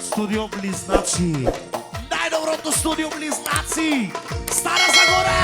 Studio Bliznaci. Daj dobro do Studio Bliznaci. Stara Zagora.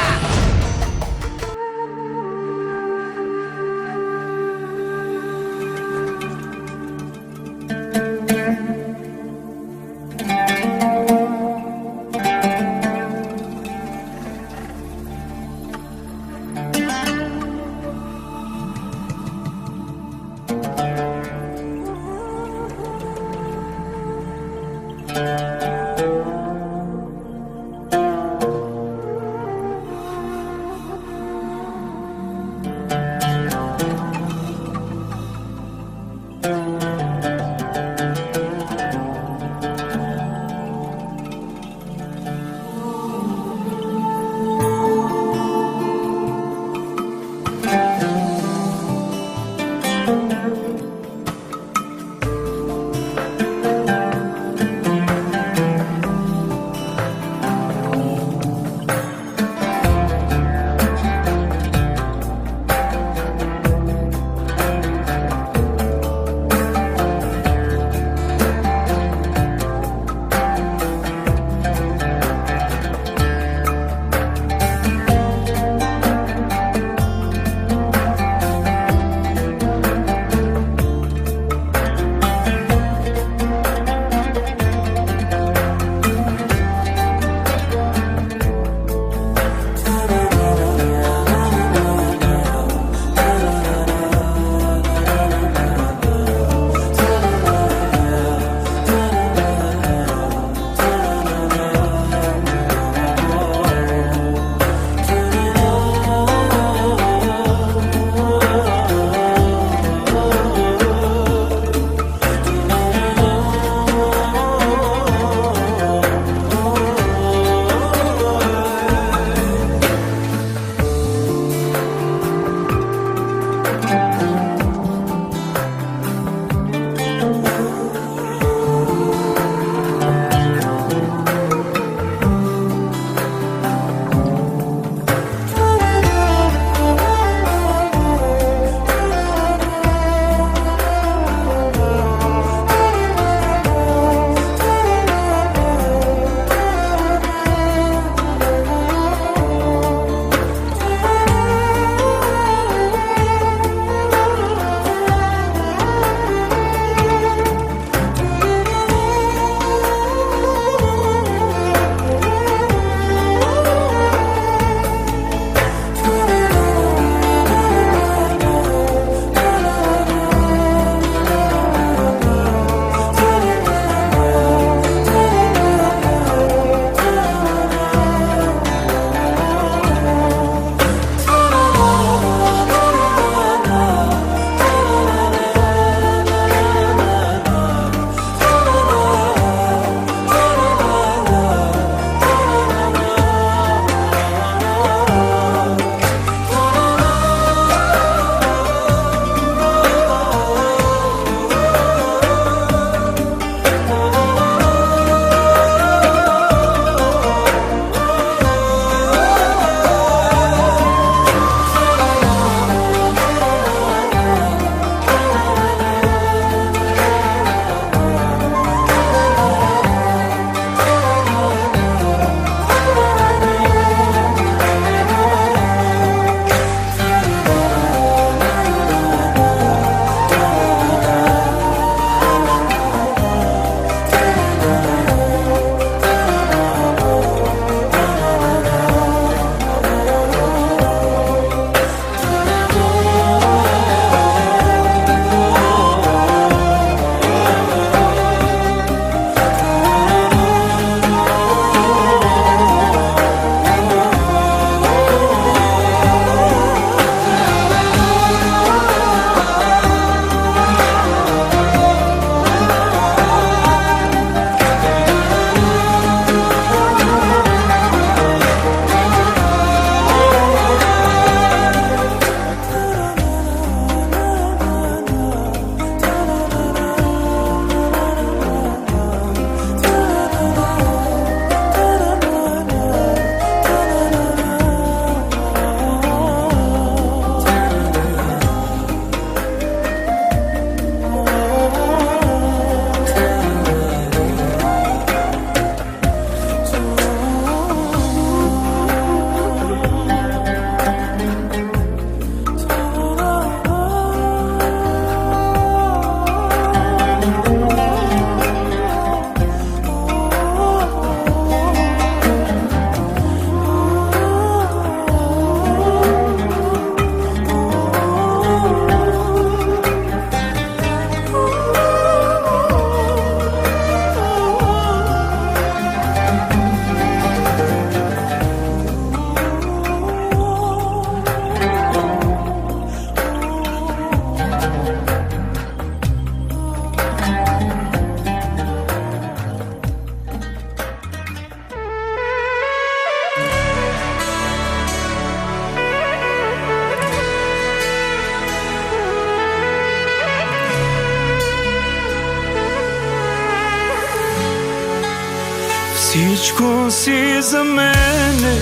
Всичко си за мене,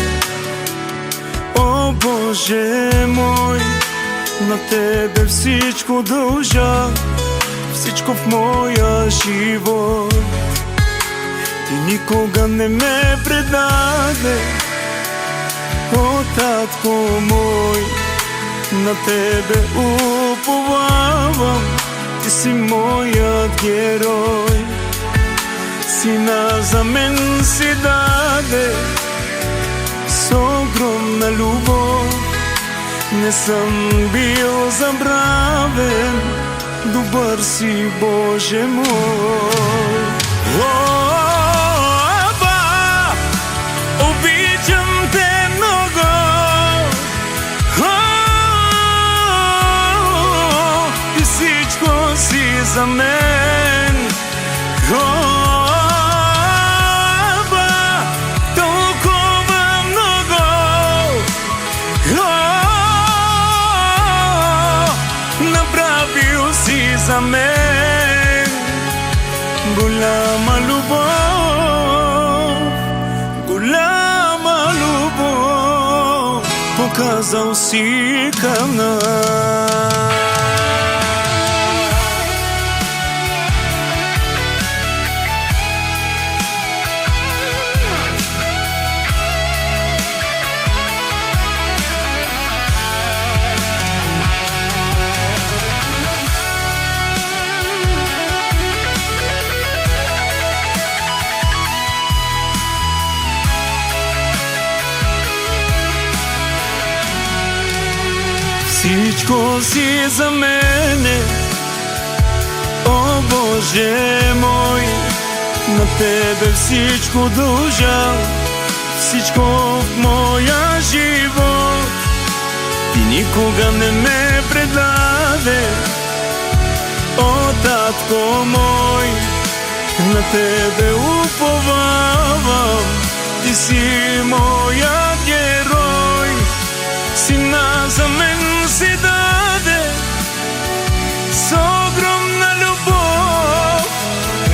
о Боже мой, на Тебе всичко дължа, всичко в моя живот. Ти никога не ме предаде, о Татко мой, на Тебе уповавам, Ти си моят герой. Сина за мен си даде с огромна любов, не съм бил забравен, добър си, Боже мой. О, Аба, обичам Те много, и всичко си за мен. Направил си за мен голяма любов, голяма любов, показал си към нас. Всичко си за мене, о Боже мой, на Тебе всичко дължа, всичко в моя живот. Ти никога не ме предаде, о Татко мой, на Тебе уповавам, Ти си моят герой. Сина за мен си даде с огромна любов,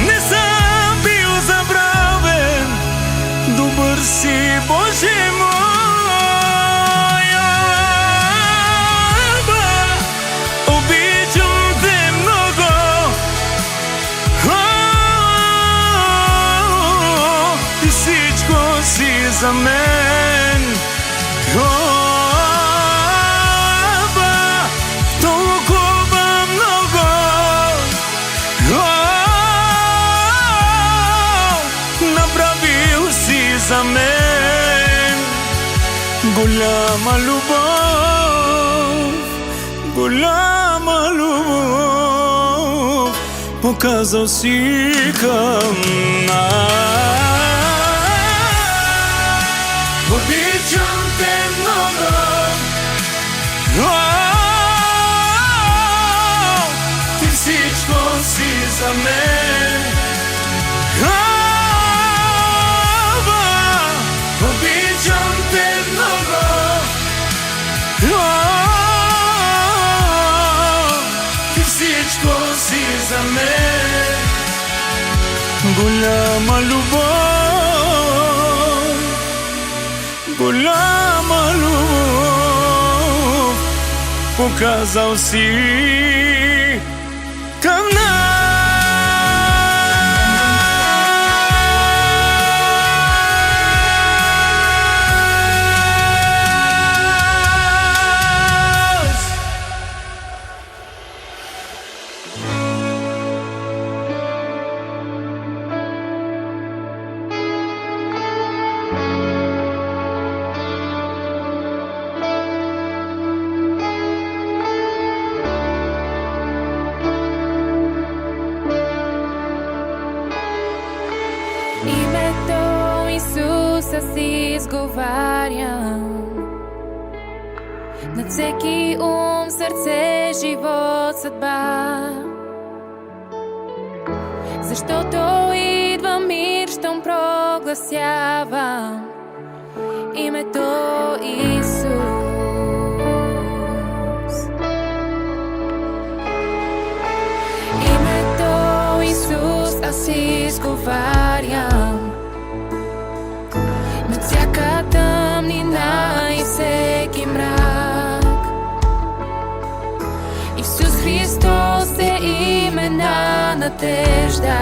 не съм бил забравен, добър си, Боже мой. Аба, обичам Те много, и всичко си за мен. За мен голяма любов, голяма любов, показал си към нас. Обичам Те много, Ти всичко си за мен. Обичам Те много, Ти всичко си за мен. Голяма любов, голяма любов, показал си към нас. Името Исуса си изговарям, над всеки ум, сърце, живот, съдба. Защото идва мир, щом прогласявам името Исус. Името Исус аз изговарям, надежда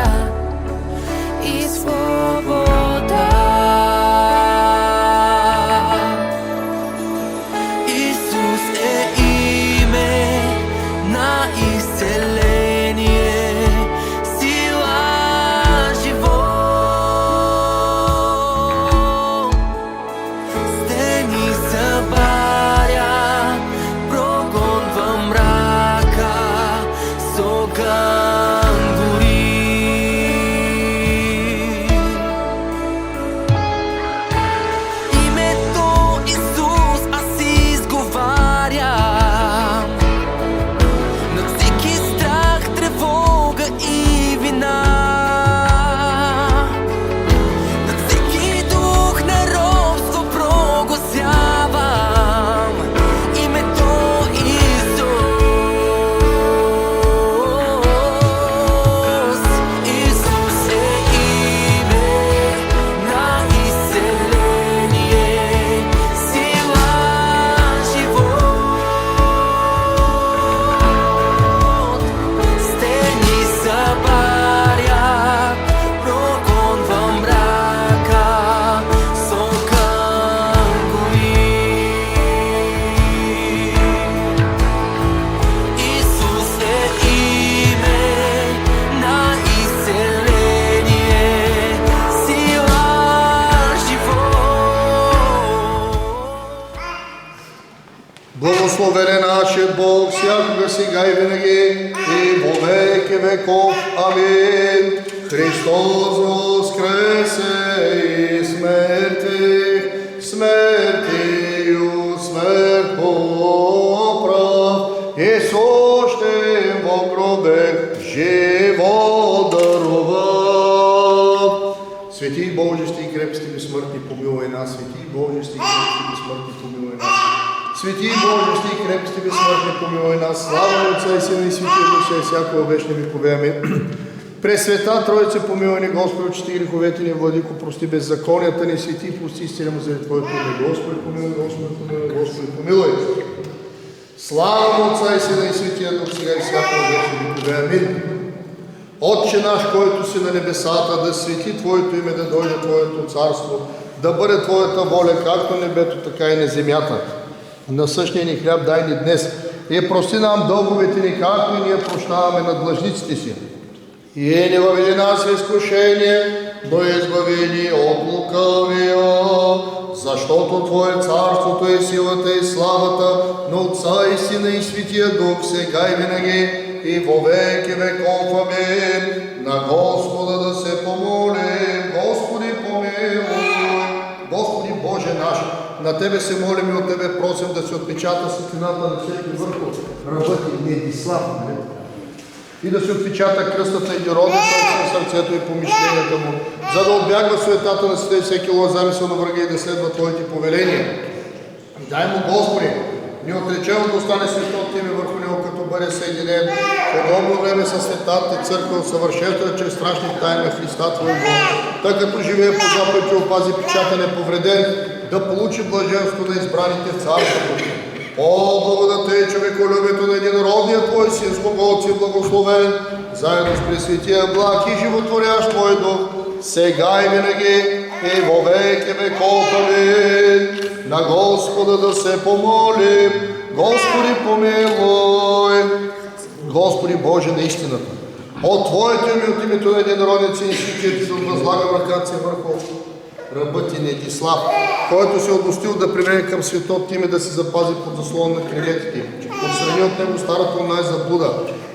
и свобода. Исус е име на изцеление, сила, живот. Стени събаря, прогонва мрака, с огън гори. Името Исус аз изговарям над всеки страх, тревога и вина, над всеки дух на робство прогласявам името Исус. Исус е име на изцеление, сила, живот. Стени събаря, прогонва мрака, с огън гори. Исус е име на изцеление, сила, живот. Благословен е нашият Бог, всякога, сега и винаги, и во веки веков. Амин. Христос воскресе из мертвых, смертью смерть поправ, и сущим во гробех живот даровав. Свети Божести и крепости безсмъртни, помилуй нас. Свети Божести и крепости безсмъртни, помилуй нас. Свети Божести и крепости безсмъртни, помилуй нас. Слава на Отца и Сина и Святия Дух, и всяко вечни векове. Амин. Пресвета Троица, помилуй ни, Господи, очисти греховете ни, Владико, прости беззаконията ни, свети, прости, изцели му заради Твоето име. Господи, помилуй, Господи, помилуй, Господи, помилуй. Слава на Отца и Сина и Святия Дух, сега и всяко вечни векове. Амин. Отче наш, който си на небесата, да свети Твоето име, да дойде Твоето царство, да бъде Твоята воля, както небето, така и на земята. Насъщния ни хляб дай ни днес и прости нам дълговете ни, както и ние прощаваме на длъжниците си. И не въведи нас в изкушение, но избави ни от лукавия, защото Твое царството е силата и славата на Отца и Сина и Святия Дух, сега и винаги, и во веки веков. Амин. На Господа да се помолим. Господи, помилуй. Господи Боже наш, на Тебе се молим и от Тебе просим да се отпечата светлината на всеки върху ръбът и Недислав, и да се отпечата кръстът на единородната в сърцето и помишленията му, за да отбягва суетата на света и всеки лош замисъл на врага и да следва Твоите повеления. И дай му, Господи, неотречено да остане светото Име върху него, като бъде съединен подобно време със светата църква, усъвършенствана чрез страшни тайни на Христа Твоего, тъй като живее по заповед и опази печата неповреден, да получи блаженство на избраните в царството. О, благодата и човеколюбието на единородния Твой Син, с когото си благословен, заедно с Пресветия благ и животворящ Твой Дух, сега и винаги, и во веки веков. Амин. На Господа да се помолим. Господи, помилуй. Господи Боже на истината, от Твоето име, от името на единородния Син и Святия Ти възлагам ръката си върху ръбът и Недислав, който се отгостил да премине към светото име, да се запази под заслон на крилете ти, отстрани от него старата луна и заблуда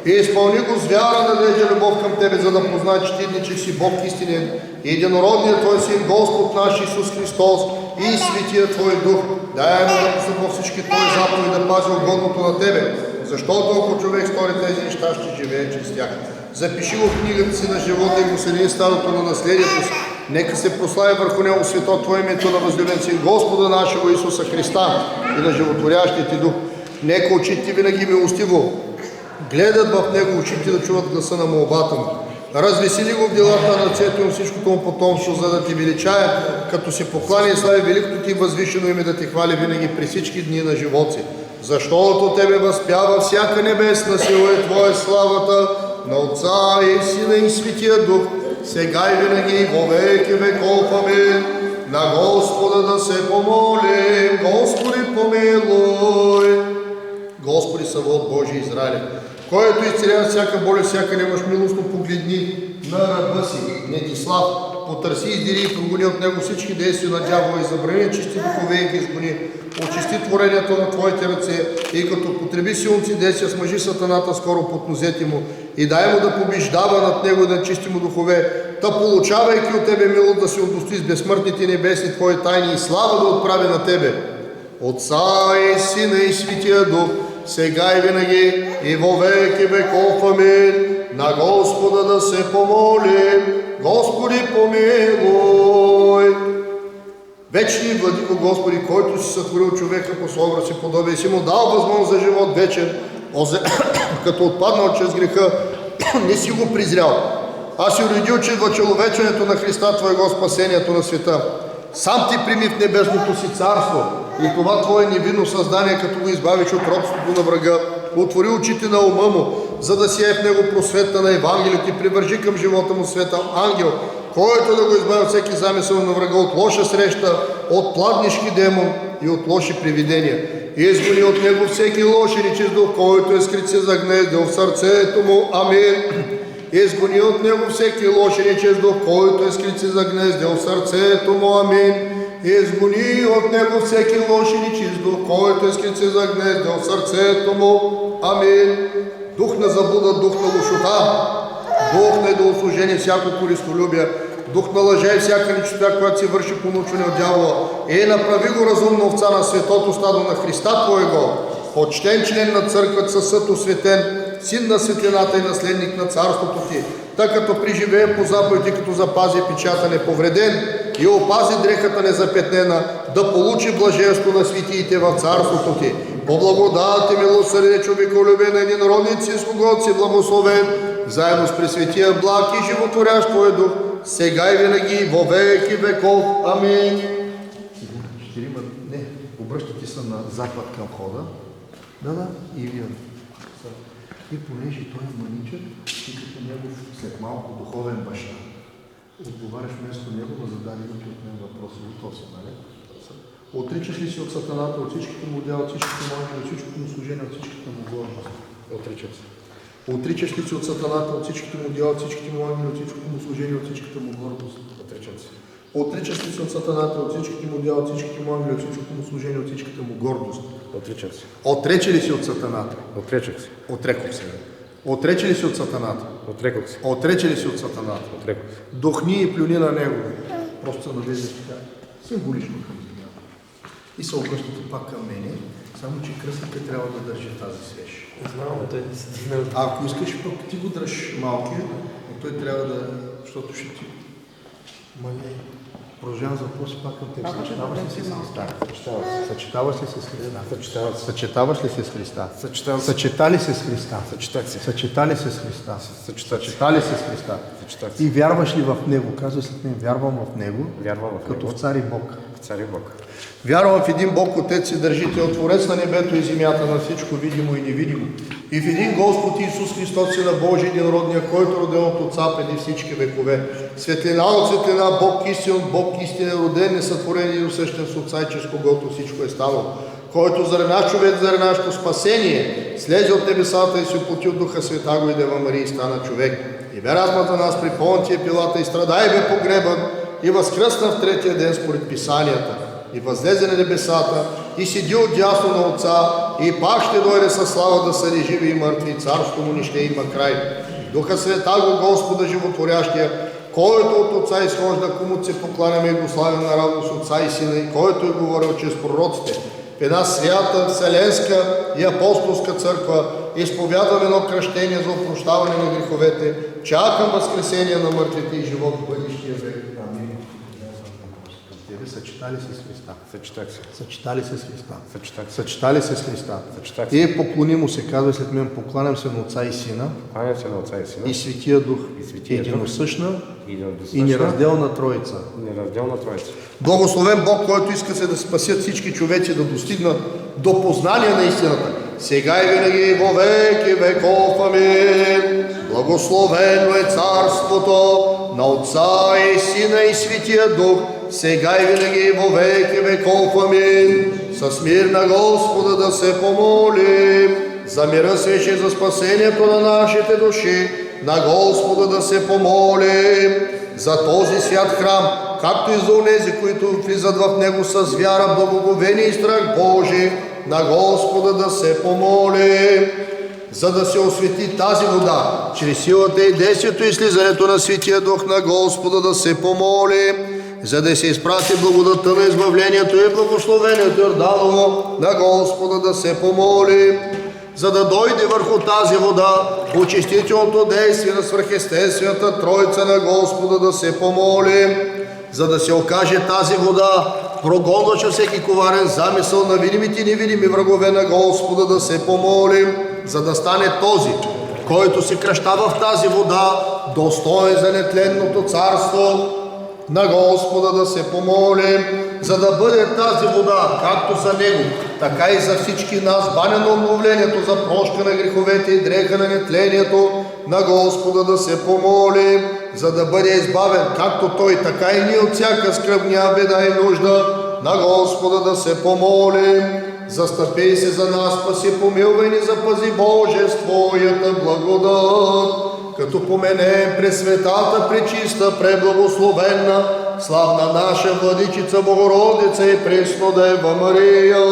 и изпълни го с вяра, надежда, любов към Тебе, за да познае, че Ти, че си Бог истинен и единородният Твой Син, Господ наш Исус Христос и Светия Твой Дух. Дай му да постъпва всички Твои заповеди, да пази угодното на Тебе, защото ако човек стори тези неща, ще живее чрез тях. Запиши го в книгата си на живота и го съедини стадото на наследието си. Нека се прослави върху него свето Твое името на възлюбен Син, Господа нашего Исуса Христа и на животворящия Ти Дух. Нека очите винаги милостиво гледат в него, очите да чуват гласа на молбата му. Развесели го в делата на ръцето им всичкото му потомство, за да Ти величае, като се поклани и слави великото Ти възвишено име, да Те хвали винаги при всички дни на живота си. Защото Тебе възпява всяка небесна сила и Твоя славата, на Отца и Сина и Светия Дух, сега и винаги и во веки веков. Амин. На Господа да се помолим. Господи, помилуй. Господи, Саваот Божий Израиле, който изцелява всяка болест, всяка немощ, милостно погледни на раба си Недислав, потърси, издири и прогони от него всички действия на дявола и забрани чисти духове и ги изгони. Очисти творението на Твоите ръце и като потреби силници действия, смъжи сатаната скоро под нозете му и дай му да побеждава над него и да чисти му духове, та получавайки от Тебе милост да се удостои с безсмъртните небесни Твои тайни и слава да отправи на Тебе. Отца и Сина и Светия Дух, сега и винаги и во веки веков. Амин. На Господа да се помолим. Господи, помилуй. Вечни владико Господи, който си сътворил човека по своя образ и подобие и си му дал възможност за живот вечен, като отпаднал чрез греха, не си го презрял, а си уредил чрез човеченето на Христа Твоего, спасението на света. Сам Ти прими в небесното си царство и това Твое невинно създание, като го избавиш от робството на врага, отвори очите на ума му, за да сие в него просвета на Евангелието и привържи към живота му света ангел, който да го избави от всеки замисъл на врага, от лоша среща, от пладнишки демон и от лоши привидения. И изгони от него всеки лош и нечист дух, който е скрит се загнездил в сърцето му. Амин. Изгони от него всеки лош и нечист дух, който е скрит се загнездил в сърцето му. Амин. Изгони от него всеки лош и нечист дух, който е скрит се загнездил в сърцето му. Амин. Дух на заблуда, дух на лошота, дух на идолослужение, всяко користолюбие, дух на лъжа и всяка нечистота, която се върши по научване от дявола. Направи го разумна овца на светото стадо на Христа Твоего, почтен член на църквата със съд осветен, син на светлината и наследник на царството Ти, тъй като приживее по заповеди, като запази печата неповреден и опази дрехата незапетнена, да получи блаженство на светиите в царството Ти. По благодат и милосърдие човеколюбен единородният си, с когото си благословен, заедно с пресветия благ и животворящ Твой дух, сега и винаги, во веки веков. Амин. Не, обръщате се на запад към входа. Да, и вие. И понеже той е маничък, и като негов след малко духовен баща, отговаряш вместо него на зададените от мен въпроси. То са, нали? Отричаш ли си от сатаната, от всичките му дела, от всичките му ангели, от всичкото му служение, от всичките му гордост? Отричаш се. Отричаш ли си от сатаната, от всичките му дела, от всичките му ангели, от всичкото му служение, от всичката му гордост? Отричам се. Отричаш ли си от сатаната, от всичките му дела, от всичките му ангели, от всичкото му служение, от всичката му гордост? Отричам се. Отрече ли си от сатаната? Отречах се. Отрекох се. Отрече ли си от сатаната? Отрекох се. Отрече ли си от сатаната? Отрекох се. Духни и плюни на него. Просто се навезе така символично към земята. И се обръщате пак към мене, само че кръстника трябва да държи тази свеж. Знам, той не се държи. Ако искаш, пък ти го дръж малкия, но той трябва да, защото ще ти... Продължавам за въпрос пак към теб. Съчетаваш ли се с Христа? Съчетаваш ли се с Христа? Съчетаваш ли се с Христа? Съчетали се с Христа? Съчетали се с Христа? Съчетали се с Христа? И вярваш ли в Него? Казва след мен, вярвам в Него, като в Цар и Бог. Вярвам в един Бог, Отец и Държител, Творец на небето и земята, на всичко видимо и невидимо. И в един Господ Исус Христос, Сина Божий, единородния, който роден от Отца преди всички векове. Светлина от светлина, Бог истинен, роден, несътворен и усъщен с Отца, и чрез когото всичко е станало. Който заради наш човек, заради нашето спасение, слезе от небесата и се оплоти от Духа Света го и Дева Мария и стана човек. И бе размът за нас при Понтия Пилата и страда и бе погребан и възкръсна в третия ден според Писанията. И възлезе на небесата, и седи отдясно на Отца, и пак ще дойде със слава да съди живи и мъртви, и царството му не ще има край. Духа Света го Господа животворящия, който от Отца изхожда, кому се покланяме и го славим наравно с Отца и Сина, и който е говорил чрез пророците. В една свята, вселенска и апостолска църква изповядвам едно кръщение за опрощаване на греховете, чакам възкресение на мъртвите и живот в бъдещия век. Амин. Съчетали се с Христа. Съчетали се с Христа. Съчетали се с Христа. И поклони му се, казва след мен, покланям се на Отца и Сина. И Светия Дух. Единосъщна и неразделна Троица. Благословен Бог, който иска се да спасят всички човеци, да достигнат до познание на истината. Сега и винаги во веки веков. Амин. Благословено е царството на Отца и Сина и Светия Дух, сега и винаги и во веки веков. Амин. С мир на Господа да се помолим. За мира свече и за спасението на нашите души, на Господа да се помолим. За този свят храм, както и за онези, които влизат в него с вяра, благоговение и страх Божий, на Господа да се помолим. За да се освети тази вода, чрез силата и действието и слизането на Светия Дух, на Господа да се помолим. За да се изпрати благодата на избавлението и благословението Йорданово, на Господа да се помолим. За да дойде върху тази вода очистителното действие на свръхестествената Троица, на Господа да се помолим. За да се окаже тази вода прогонваща всеки коварен замисъл на видимите и невидими врагове, на Господа да се помолим. За да стане този, който се кръщава в тази вода, достоен за нетленното царство, на Господа да се помолим. За да бъде тази вода, както за него, така и за всички нас, баня на обновлението, за прошка на греховете и дреха на нетлението, на Господа да се помолим. За да бъде избавен, както той, така и ние, от всяка скръбня, беда и нужда, на Господа да се помолим. Застъпи се за нас, спаси, помилвай ни, запази Боже с Твоята благодат, като поменем пресветата, пречиста, преблагословенна, славна наша Владичица Богородица и Преснодева Мария,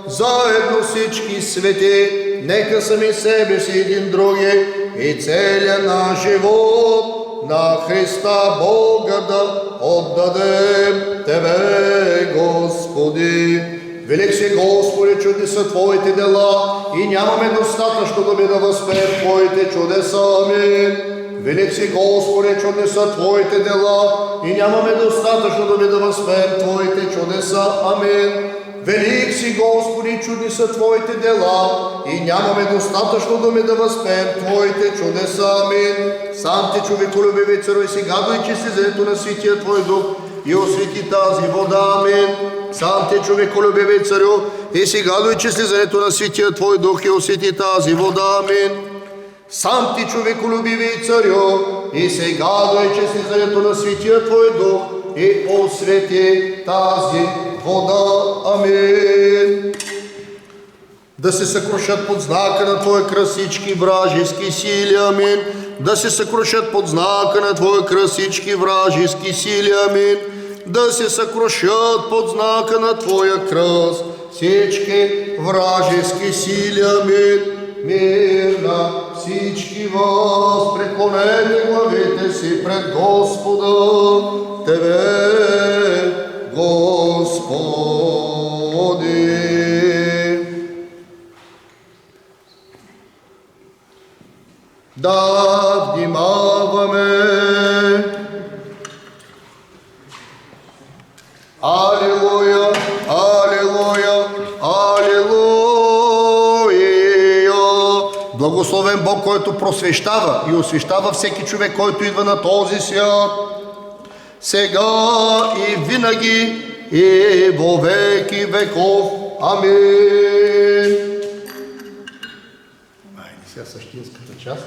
заедно всички свети, нека сами себе си един други и целия наш живот на Христа Бога да отдадем Тебе, Господи. Велик си, Господи, чудни са Твоите дела и нямаме достатъчно да да възпеем Твоите чудеса. Амин. Велик си, Господи, чудни са Твоите дела и нямаме достатъчно да възпеем Твоите чудеса. Амин. Велик си, Господи, чудни са Твоите дела и нямаме достатъчно да възпеем Твоите чудеса. Амин. Сам Ти, човеколюбиви Царю, и сега дойчи слизането на Светия Твой Дух и освети тази вода. Амин. Сам Ти, човеколюбиви Царю, и сега дойчи слизането на Светия Твой Дух и освети тази вода. Амин. Сам Ти, човеколюбиви Царю, и сега дойчи слизането на Светия Твой Дух и освети тази вода. Амин. Да се съкрушат под знака на Твоя кръст всички вражески сили. Амин. Да се съкрушат под знака на Твоя кръст всички вражески сили. Амин. Да се съкрушат под знака на Твоя кръст всички вражески сили. Амин. Мир на всички вас, преклонете главите си пред Господа, Тебе, Господи. Да внимаваме. Алилуя, алилуя, алилуя. Благословен Бог, който просвещава и освещава всеки човек, който идва на този свят, сега и винаги и во веки веков. Амин. Айде сега същинската част.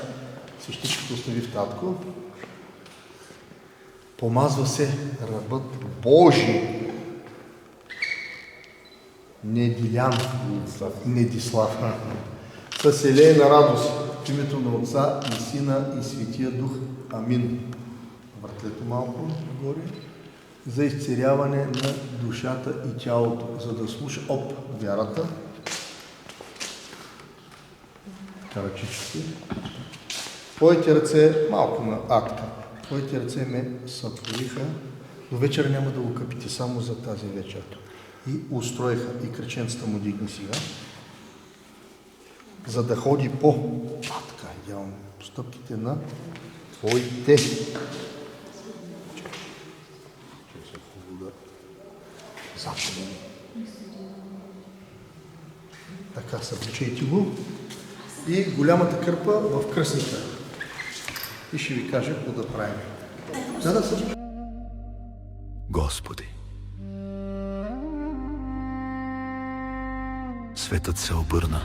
Свещичката остави в татко. Помазва се рабът Божий Недислав, с елейна радост в името на Отца и Сина и Светия Дух. Амин. Въртлето малко горе. За изцеряване на душата и тялото, за да слуша вярата. Карачички. Твоите ръце, малко на акта, Твоите ръце ме сътвориха, до вечера няма да го къпите, само за тази вечер. И устроиха, и кръченцата му дигни сега, за да ходи така, идеално, по стъпките на Твоите. Така, събличайте го. И голямата кърпа в кръстника. И ще ви кажа какво да правим. Господи, светът се обърна.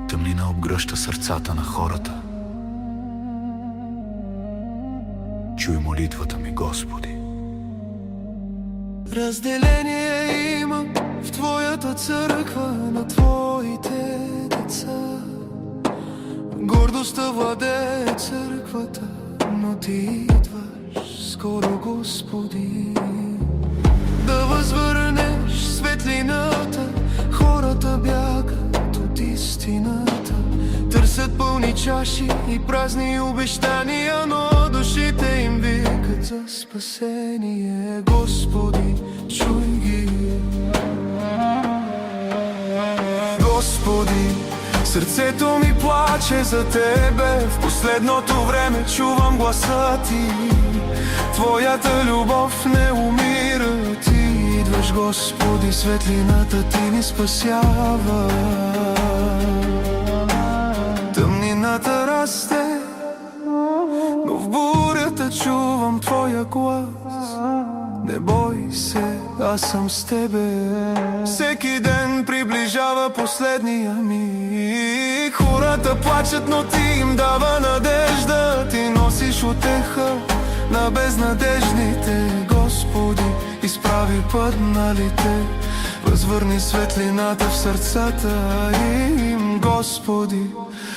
Тъмнината година обгръща сърцата на хората. Чуй молитвата ми, Господи. Разделение има в Твоята църква на Твоите деца. Гордостта владее църквата, но Ти идваш скоро, Господи. Да възвърнеш светлината, хората бягат от истината. Търсят пълни чаши и празни обещания, но душите им викат за спасение. Господи, чуй ги. Господи, сърцето ми плаче за Тебе, в последното време чувам гласа Ти. Твоята любов не умира, Ти идваш, Господи, светлината Ти ни спасява. Тъмнината расте, но в бурята чувам Твоя глас. Не бой се, аз съм с Тебе. Всеки ден приближава последния миг. Хората плачат, но Ти им дава надежда. Ти носиш утеха на безнадежните. Господи, изправи падналите. Възвърни светлината в сърцата им, Господи.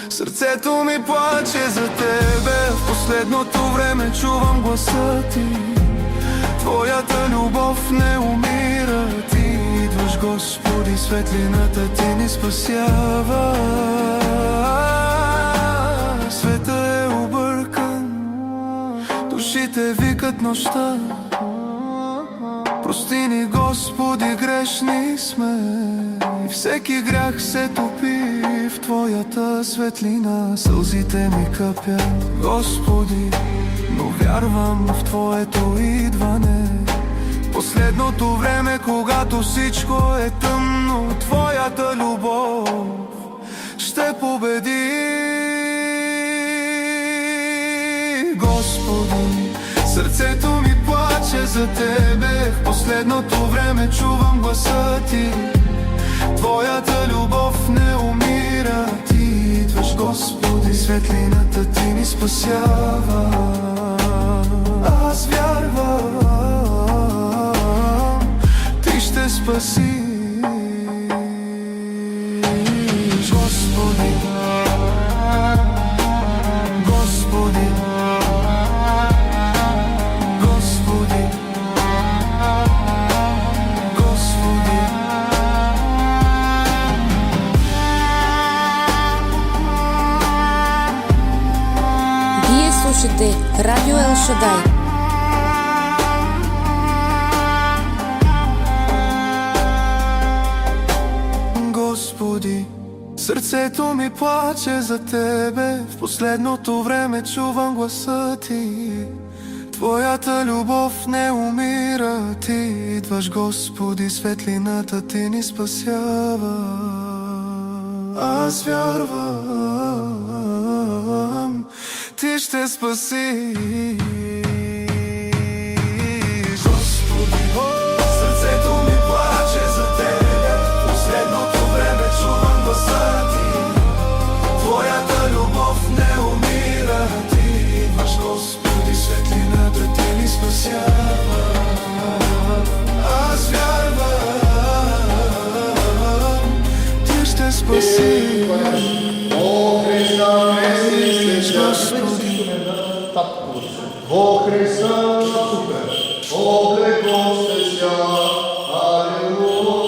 Сърцето ми плаче за Тебе, в последното време чувам гласа Ти. Твоята любов не умира, Ти идваш, Господи, светлината Ти ни спасява. Света е объркан, душите викат нощта. Прости ни, Господи, грешни сме, и всеки грях се топи в Твоята светлина. Сълзите ми капят, Господи, но вярвам в Твоето идване. Последното време, когато всичко е тъмно, Твоята любов ще победи. Господи, сърцето ми плаче за Тебе, в последното време чувам гласа Ти. Твоята любов не умира, Ти идваш, Господи, светлината Ти ни спасява. Аз вярвам, Ти ще спасиш, Господи. Господи, Господи, Господи. Вие слушате Радио Ел Шадай. Господи, сърцето ми плаче за Тебе, в последното време чувам гласа Ти. Твоята любов не умира, Ти идваш, Господи, светлината Ти ни спасява. Аз вярвам, Ти ще спасиш. Господи, сърцето ми плаче за Тебе, в последното време чувам гласа Ти. Твоята любов не умира, Ти идваш, Господи, светлината Ти ни спасява. Аз вярвам, Ти ще спасиш. О Христа, Господи, о Христа, облеклося, алелуя.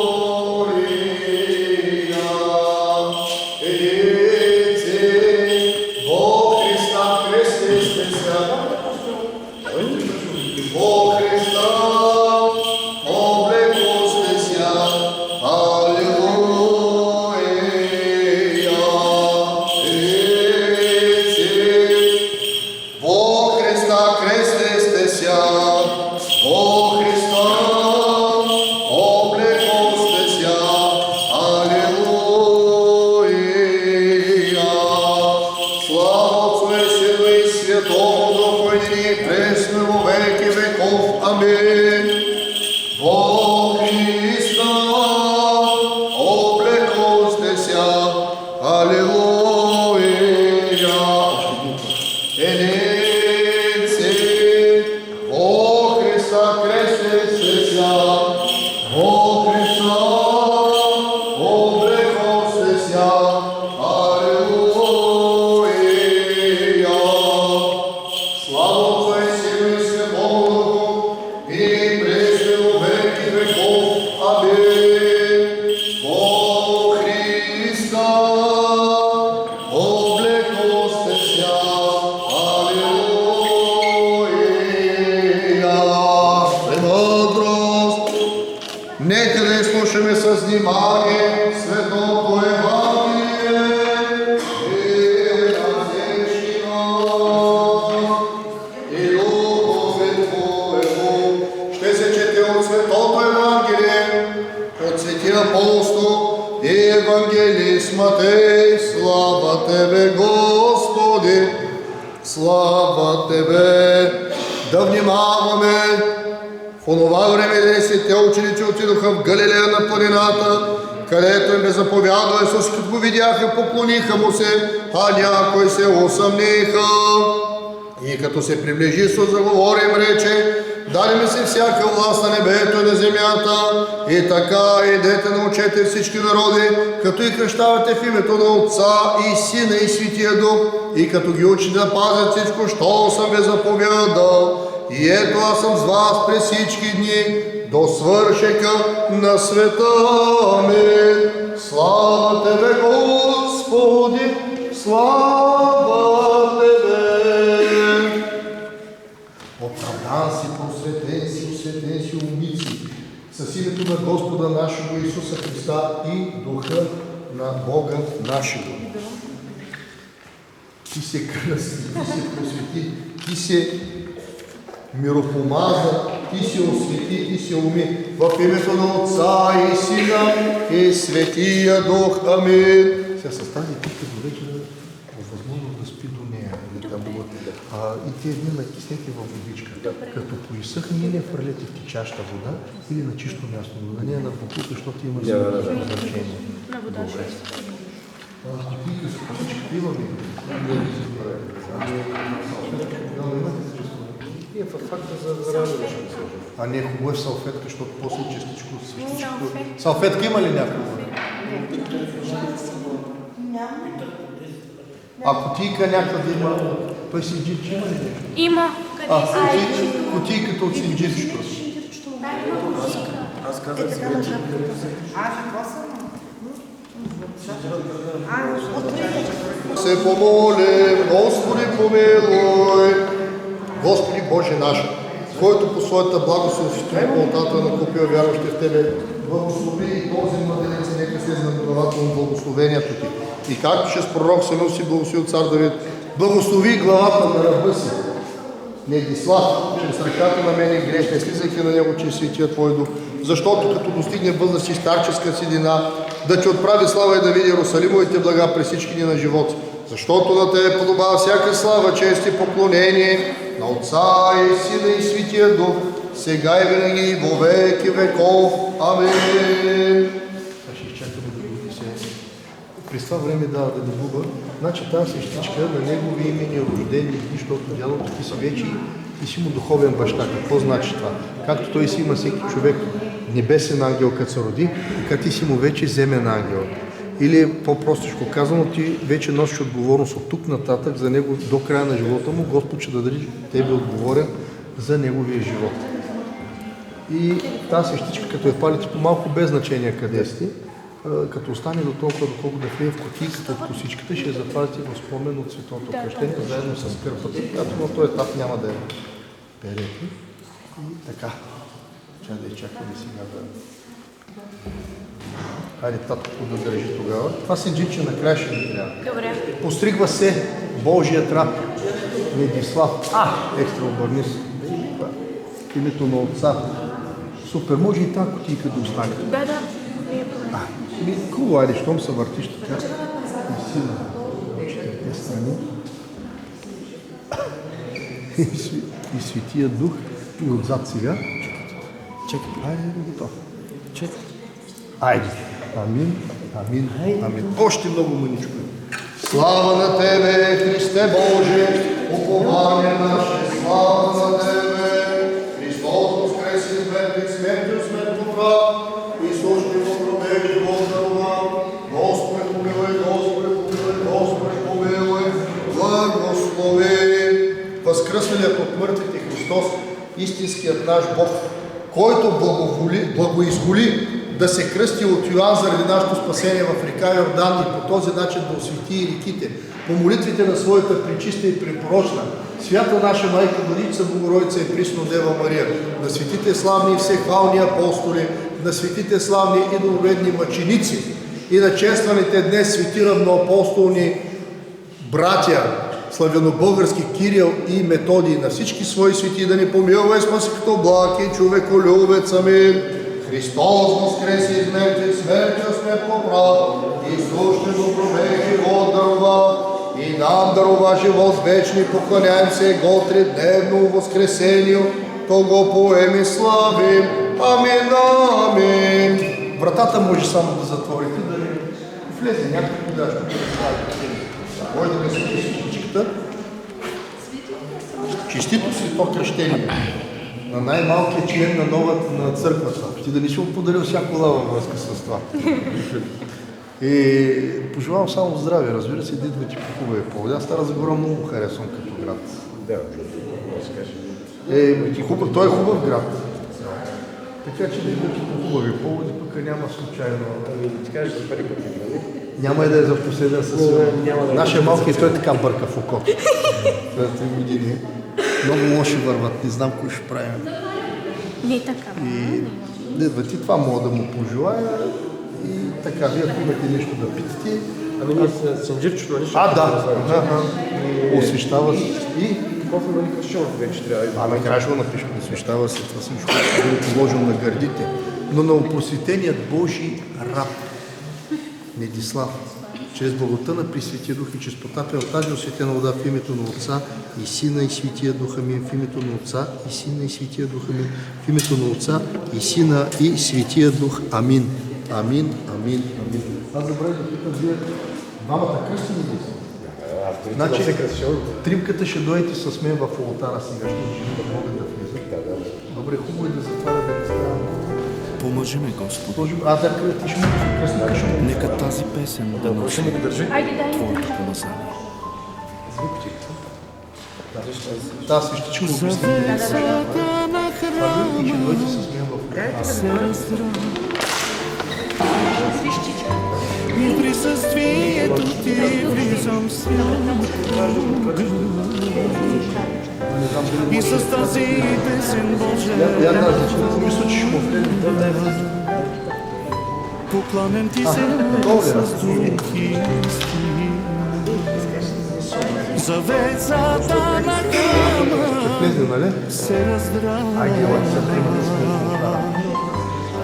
Идите, о Христа, крестися, о Христа, облеклося, алелуя. Во Христа крестися, о Христа, облеклося, аллилуйя. Слава Отцу и Сыну и Святому Духу, и пресно во веки веков. Аминь. Во Христа облеклося, аллилуйя. внимание Светото Евангелие и на всички нас. И Духове Твоему ще се чете от Светото Евангелие, от свети апостол и евангелист Матей. Слава Тебе, Господи! Слава Тебе! Да внимаваме! В онова време 10 ученици отидоха в Галилея на планината, където им бе заповядал Исус, като го видяха, поклониха му се, а някои се усъмниха. И като се приближи Исус, заговори им, рече: даде ми се всяка власт на небето и на земята, и така идете научете всички народи, като и кръщавате в името на Отца и Сина и Светия Дух, и като ги учите да пазят всичко, що съм ви заповядал. И ето аз съм с вас през всички дни, до свършека на света. Амин. Слава Тебе, Господи! Слава Тебе! Оправдан си, просветен си, осветен си, умници, с името на Господа нашего Исуса Христа и Духа на Бога нашего. Ти се кръсти, ти се просвети, ти се миропомаза, ти се освети, ти се уми. В името на Отца и Сина и Светия Дух. Амин. Сега с тази питка до вечера възможност да спи до нея. И тези дни накиснете в водичка. Като поизсъхне, или я хвърлете в течаща вода, или на чисто място. Но да не е на бутука, защото има значение. На вода ще. А не е хубаво в салфетка, защото после частичко свещичко. Салфетка има ли някаква? А кутийка някаква да има? Той синджирче има ли нещо? Има. Кутийката от синджирчето. Аз казах синджир. Се помолим, Господи помилуй. Господи Боже наш, който по своята благословност в алтата на купил вярващи в Тебе, благослови и този младенец, нека се знаменователно благословението Ти. И както чрез пророк Самуил си благословил цар Давид, благослови главата на раба си, Недислав, чрез ръката на мене грешни, слизайки на него чрез Светия Твой Дух, защото като достигне възраст и старческа седина, да Ти отправи слава и да види Иерусалимовите блага през всички дни на живота. Защото на Тебе подобава всяка слава, чест и поклонение на Отца и Сина и Светия Дух, сега и винаги, во веки веков. Амин. Сега ще изчакаме да го се. През това време да добува. Значи тази свещичка на негови имени рождени дни, защото дядото ти си вече и си му духовен баща. Какво значи това? Както той си има всеки човек небесен ангел, като се роди, така ти си му вече земен ангел. Или по-простичко казано, ти вече носиш отговорност от тук нататък за него до края на живота му. Господ ще даде тебе отговорен за неговия живот. И тази свещичка, като я палите по малко без значение къде сте, като остане до толкова, доколко да влие в кутийката от косичката, ще я запазите в спомен от светото кръщение, заедно с кърпата, като на този етап няма да я перете. И така. Чай да я чакаме сега да... Хайде татко да държи тогава. Това синджирче накрая ще ни трябва. Добре. Постригва се Божия трап. Недислав. Екстра обърни се. Името на Отца. Супер. Може и тази кутийка да остане. Да. Хубаво, айде, щом се въртиш така. И си на четирите страни. И Светия Дух. И отзад сега. Чакай. Айде, готов. Чакай. Айде. Амин, амин, амин. Още много мъничко. Слава на Тебе, Христе Боже, упование наше, слава на Тебе. Христос воскреси из мертвих, смертью смертно прав, Исус ни во гробе живот дарувал. Господи помилуй, Господи помилуй, Господи помилуй, благослови. Възкръсналият от мъртвите Христос, истинският наш Бог, който благоизголи да се кръсти от Йоан заради нашето спасение в река Йордан и по този начин да освети и реките. По молитвите на своята пречиста и препорочна, свята наша майка Владичица Богородица и Присно Дева Мария, на светите славни и всехвални апостоли, на светите славни и доброведни мъченици и на честваните днес свети равноапостолни братя, славянобългарски Кирил и Методий, на всички свои свети да ни помилва и спаси като благ и човеколюбец. Амин. Христос възкреси из мертвих, смертта смет поправ, Исус ще добровек живот дарува, и нам дарува живот вечни, поклоняем се Го тридневно възкресению, то го поеми славим. Амин, амин. Вратата може само да затворите, да не влезе някой даже да представи. Може да ме свети всичката. Честито свето кръщение на най-малкият член на новата на църквата. Ти да не си му подарил всяко лава във връзка с това. И пожелавам само здраве, разбира се, да идвате по хубави поводи. Аз Стара Загора много харесвам като град. Той е хубав град. Така че да идвате по хубави поводи, пък няма случайно. Ти кажеш за първи път, нали? Няма и да е за последен със сигурност. Нашия малки той така бърка в окото. След 3 години. Много лоши върват, не знам кой ще правим. Не така. И идвате, това мога да му пожелая. И така, вие ако имате нещо да питате. Ами ние с Синджирчето, нали? Да. Освещава се. И? Кофе, нали, кръщено вече трябва да... Ами накрая ще го напишем, освещава се. Това съм ще го положил на гърдите. Но на опросветеният Божий раб Недислав, чрез благодата на Пресветия Дух и чрез потапя от тази осветена вода в името на Отца и Сина и Светия Дух Амин, в името на Отца и Сина и Светия Дух Амин, в името на Отца и Сина и Светия Дух Амин. Амин, амин, амин. Аз забравих да питам вие, двамата кръстени ли са? Значи, тримката ще дойдете с мен в олтара сега, ще да могат да влизат. Добре, хубаво е да затваря да не става. Помъжи ме, Господи. Ти ще му кръстника. Нека тази песен да носи Твоето помазание. Тази свещичка обясни. И ще дойде с мен в олтара. И присъствието ти влизам с и с тази песен Боже Мисля, че ще му влезе. покланям ти се с дух и истина. Завесата на храма се раздрава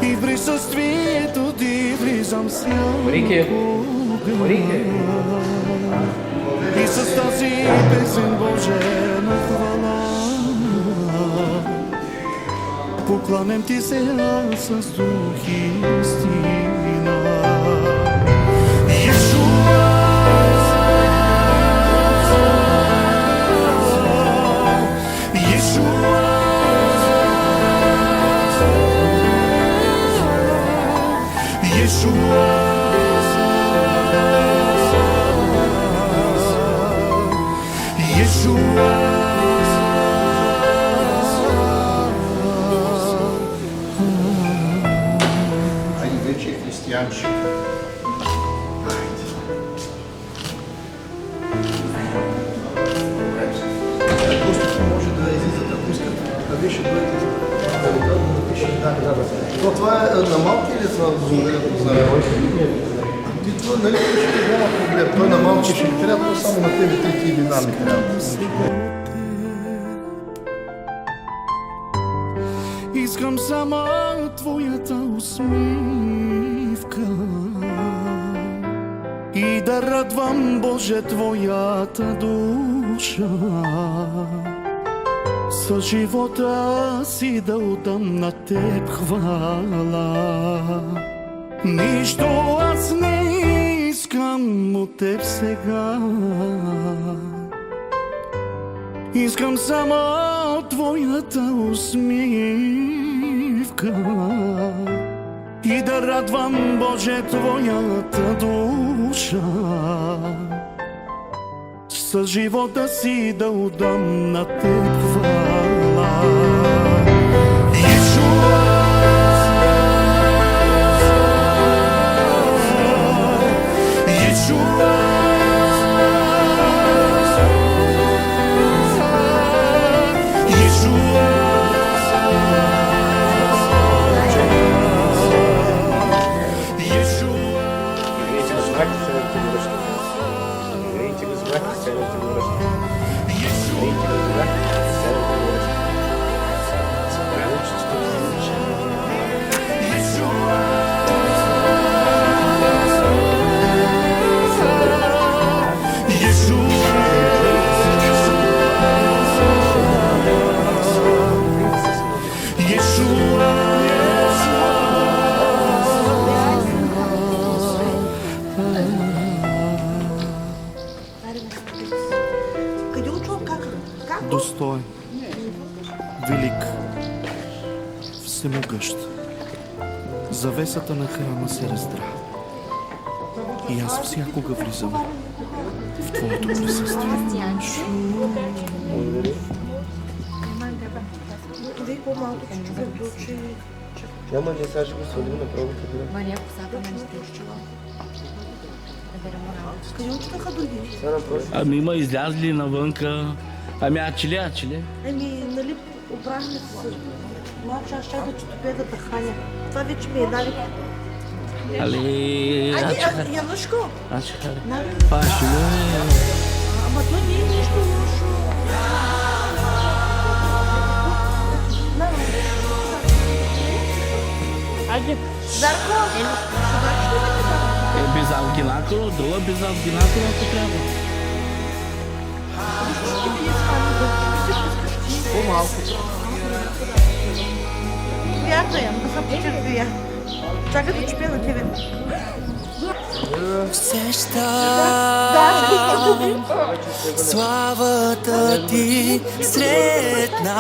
и в присъствието ти влизам с и с тази песен Божена хвала покланям ти се с дух и истина. Иешуа, Иешуа, Иешуа, Иешуа. Айде вече е християнче. Гостите може да излизат, ако искат, а вие ще дойдете да напишете. Но това е на малки или това за ти това, нали, ще няма проблем. Той на малки ще ми трябва, само на тебе трети вина ми трябва. Искам само твоята усмивка и да радвам, Боже, твоята душа. С живота си да отдам на теб хвала. Нищо аз не искам от теб сега. Искам само твоята усмивка и да радвам, Боже, твоята душа. С живота си да отдам на теб хвала. Иешуа, Иешуа, Иешуа, Той велик, всемогъщ. Завесата на храма се раздра. И аз всякога влизам в Твоето присъствие. Няма, ние сега ще го свалим направо кабина. Сега напротив. Ами има излязли навънка. Ами ачили. Нали, обрахме се. Малко аз чакам, че тебе да ханя. Това вече ми е дали. Али... Янушко, Ачхари. нали? Пашило е... Ама то не е нищо лошо. Айде. Зарко, Е без алгинакъл, долу без алгинакъл, ако трябва. вярно е, да съм почерпия. Чакай да чупя на тебе. Усещам славата ти сред нас.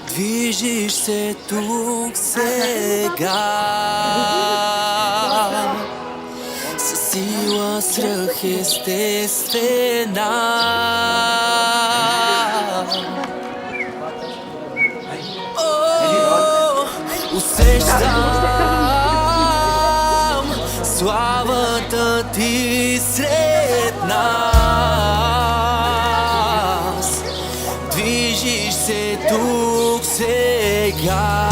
Движиш се тук сега със сила свръхестествена. Усещам славата ти сред нас. Движиш се тук сега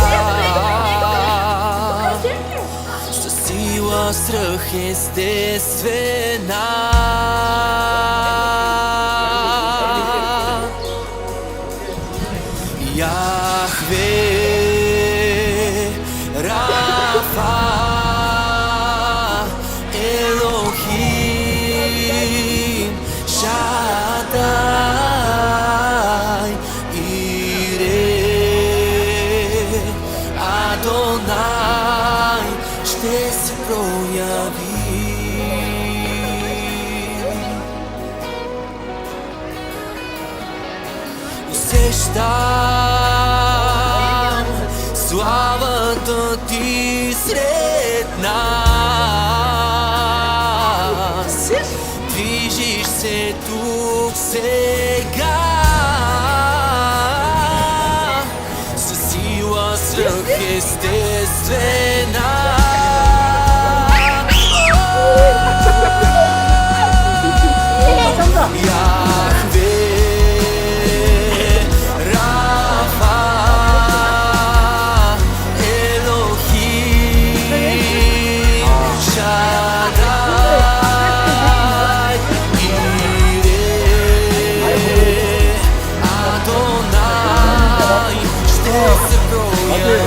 със сила свръхестествена. Яхве Рафа, Елохим, Шадай, Ире, Адонай, ще се прояви. Усещам славата ти сред нас. Движиш се тук сега със сила свръхестествена. Ще се прояви.